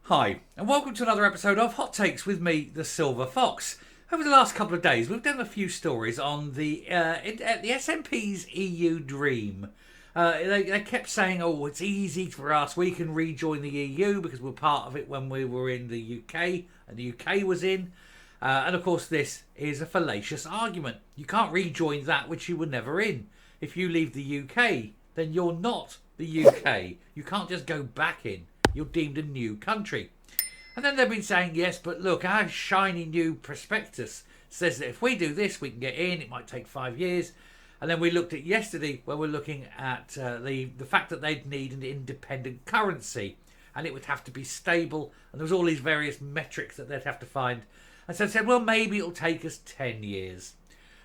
Hi, and welcome to another episode of Hot Takes with me, the Silver Fox. Over the last couple of days, we've done a few stories on the SNP's EU dream. They kept saying, "Oh, it's easy for us. We can rejoin the EU because we're part of it when we were in the UK, and the UK was in." And of course, this is a fallacious argument. You can't rejoin that which you were never in. If you leave the UK, then you're not the UK. You can't just go back in. You're deemed a new country. And then they've been saying, yes, but look, our shiny new prospectus says that if we do this, we can get in. It might take 5 years. And then we looked at yesterday where we're looking at the fact that they'd need an independent currency and it would have to be stable. And there was all these various metrics that they'd have to find. And so they said, well, maybe it'll take us 10 years.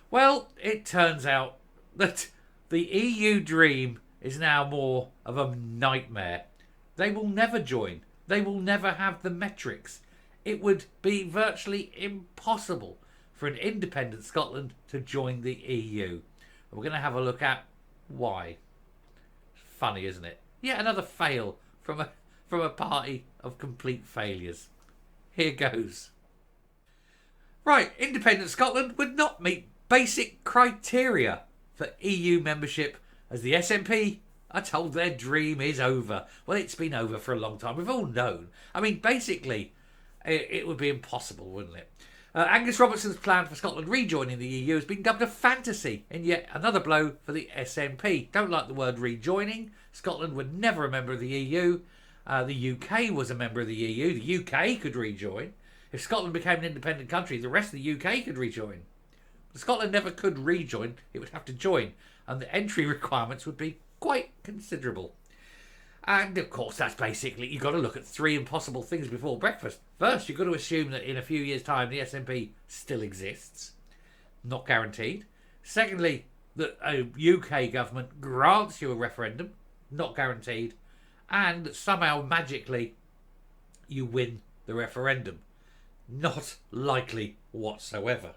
Well, it turns out that the EU dream is now more of a nightmare. They will never join. They will never have the metrics. It would be virtually impossible for an independent Scotland to join the EU. We're going to have a look at why. Funny, isn't it? Yet another fail from a party of complete failures. Here goes. Right, independent Scotland would not meet basic criteria for EU membership as the SNP are told their dream is over. Well, it's been over for a long time. We've all known. I mean, basically, it would be impossible, wouldn't it? Angus Robertson's plan for Scotland rejoining the EU has been dubbed a fantasy, and yet another blow for the SNP. Don't like the word rejoining. Scotland were never a member of the EU. The UK was a member of the EU. The UK could rejoin. If Scotland became an independent country, the rest of the UK could rejoin. But Scotland never could rejoin. It would have to join, and the entry requirements would be quite considerable. And of course, that's basically, you've got to look at three impossible things before breakfast. First, you've got to assume that in a few years' time the SNP still exists. Not guaranteed. Secondly, that a UK government grants you a referendum. Not guaranteed. And that somehow, magically, you win the referendum. Not likely whatsoever.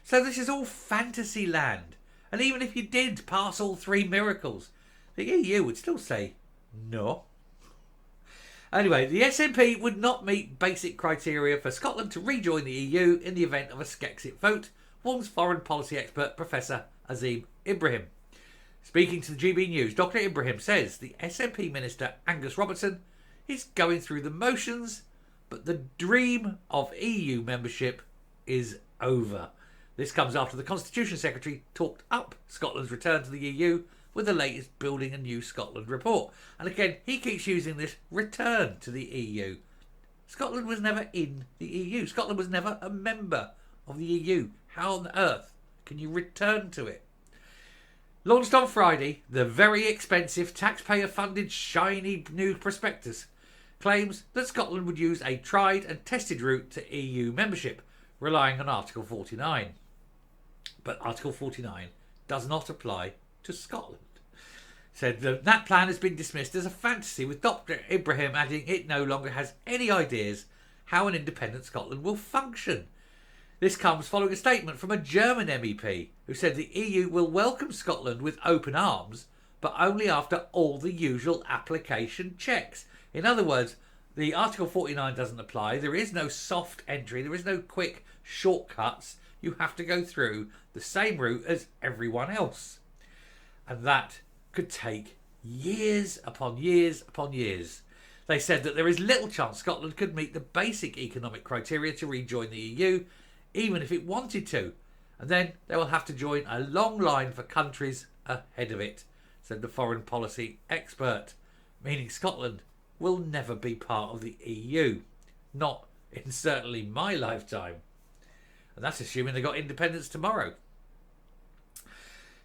So this is all fantasy land. And even if you did pass all three miracles, the EU would still say no. Anyway, the SNP would not meet basic criteria for Scotland to rejoin the EU in the event of a Skexit vote, warns foreign policy expert Professor Azim Ibrahim. Speaking to the GB News, Dr Ibrahim says the SNP Minister Angus Robertson is going through the motions, but the dream of EU membership is over. This comes after the Constitution Secretary talked up Scotland's return to the EU with the latest Building a New Scotland report. And again, he keeps using this return to the EU. Scotland was never in the EU. Scotland was never a member of the EU. How on earth can you return to it? Launched on Friday, the very expensive taxpayer-funded shiny new prospectus claims that Scotland would use a tried and tested route to EU membership, relying on Article 49. But Article 49 does not apply to Scotland. Said that plan has been dismissed as a fantasy, with Dr Ibrahim adding it no longer has any ideas how an independent Scotland will function. This comes following a statement from a German MEP who said the EU will welcome Scotland with open arms, but only after all the usual application checks. In other words, the Article 49 doesn't apply. There is no soft entry. There is no quick shortcuts. You have to go through the same route as everyone else. And that could take years upon years upon years. They said that there is little chance Scotland could meet the basic economic criteria to rejoin the EU, even if it wanted to. And then they will have to join a long line for countries ahead of it, said the foreign policy expert, meaning Scotland will never be part of the EU. Not in certainly my lifetime. And that's assuming they got independence tomorrow.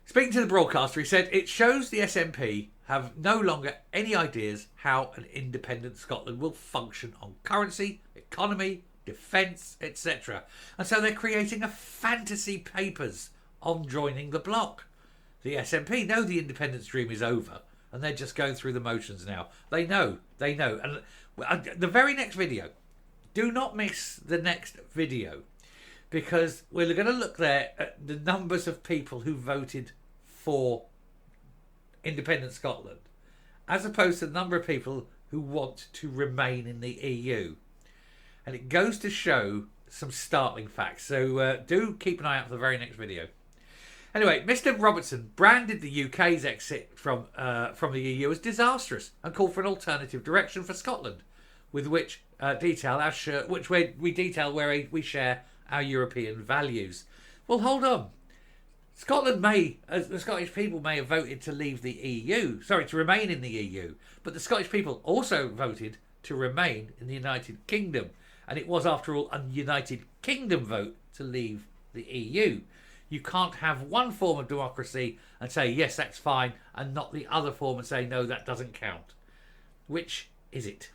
Speaking to the broadcaster, he said it shows the SNP have no longer any ideas how an independent Scotland will function on currency, economy, defence, etc. And so they're creating a fantasy papers on joining the bloc. The SNP know the independence dream is over and they're just going through the motions now. They know. And the very next video, do not miss the next video, because we're going to look there at the numbers of people who voted for independent Scotland, as opposed to the number of people who want to remain in the EU. And it goes to show some startling facts. So do keep an eye out for the very next video. Anyway, Mr. Robertson branded the UK's exit from the EU as disastrous and called for an alternative direction for Scotland, with which we detail where we share our European values. Well, hold on. The Scottish people may have voted to leave the EU, to remain in the EU, but the Scottish people also voted to remain in the United Kingdom, and it was, after all, a United Kingdom vote to leave the EU. You can't have one form of democracy and say, yes, that's fine, and not the other form and say, no, that doesn't count. Which is it?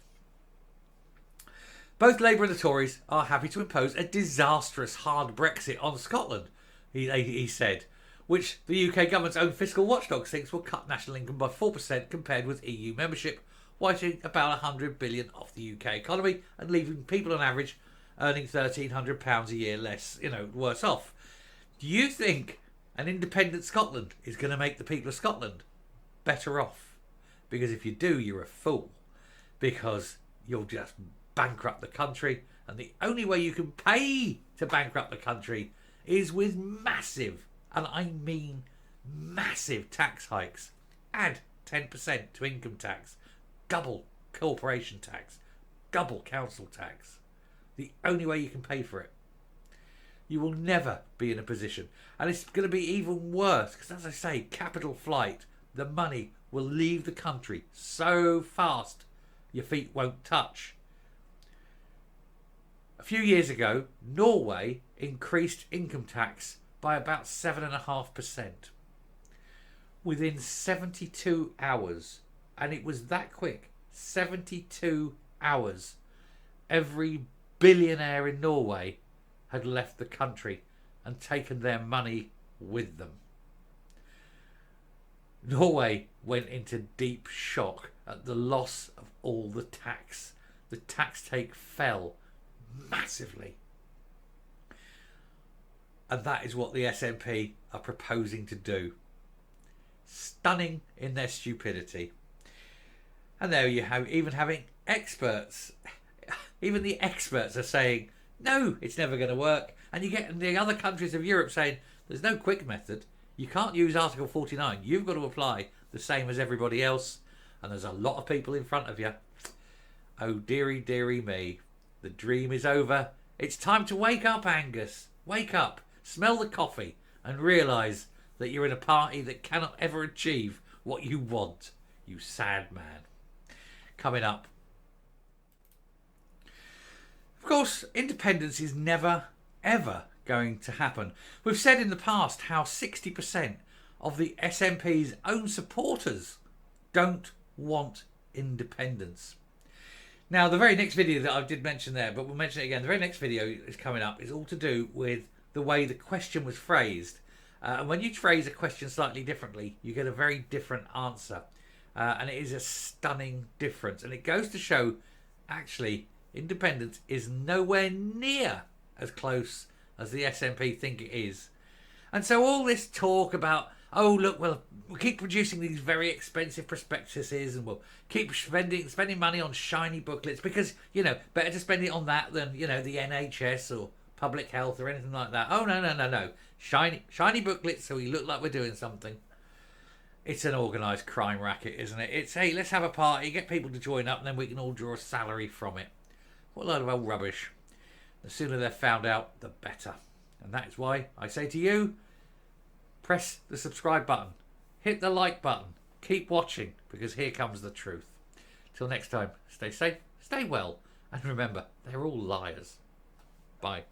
Both Labour and the Tories are happy to impose a disastrous hard Brexit on Scotland, he said, which the UK government's own fiscal watchdog thinks will cut national income by 4% compared with EU membership, wiping about 100 billion off the UK economy and leaving people on average earning £1,300 a year less, worse off. Do you think an independent Scotland is going to make the people of Scotland better off? Because if you do, you're a fool. Because you'll just bankrupt the country. And the only way you can pay to bankrupt the country is with massive, and I mean massive, tax hikes. Add 10% to income tax. Double corporation tax. Double council tax. The only way you can pay for it. You will never be in a position. And it's going to be even worse because, as I say, capital flight, the money will leave the country so fast your feet won't touch. A few years ago, Norway increased income tax by about 7.5%. Within 72 hours, and it was that quick, 72 hours, every billionaire in Norway had left the country and taken their money with them. Norway went into deep shock at the loss of all the tax. The tax take fell massively. And that is what the SNP are proposing to do. Stunning in their stupidity. And there you have, even having experts, even the experts are saying, no, it's never going to work. And you get the other countries of Europe saying, there's no quick method. You can't use Article 49. You've got to apply the same as everybody else. And there's a lot of people in front of you. Oh, dearie, dearie me. The dream is over. It's time to wake up, Angus. Wake up. Smell the coffee. And realise that you're in a party that cannot ever achieve what you want. You sad man. Coming up. Of course, independence is never, ever going to happen. We've said in the past how 60% of the SNP's own supporters don't want independence. Now, the very next video that I did mention there, but we'll mention it again, the very next video is coming up, is all to do with the way the question was phrased. And when you phrase a question slightly differently, you get a very different answer. And it is a stunning difference. And it goes to show, actually, independence is nowhere near as close as the SNP think it is. And so all this talk about, oh, look, we'll keep producing these very expensive prospectuses and we'll keep spending money on shiny booklets because, better to spend it on that than, the NHS or public health or anything like that. Oh, no. Shiny booklets so we look like we're doing something. It's an organised crime racket, isn't it? It's, hey, let's have a party, get people to join up and then we can all draw a salary from it. What a load of old rubbish. The sooner they're found out, the better. And that is why I say to you, press the subscribe button. Hit the like button. Keep watching, because here comes the truth. Till next time, stay safe, stay well, and remember, they're all liars. Bye.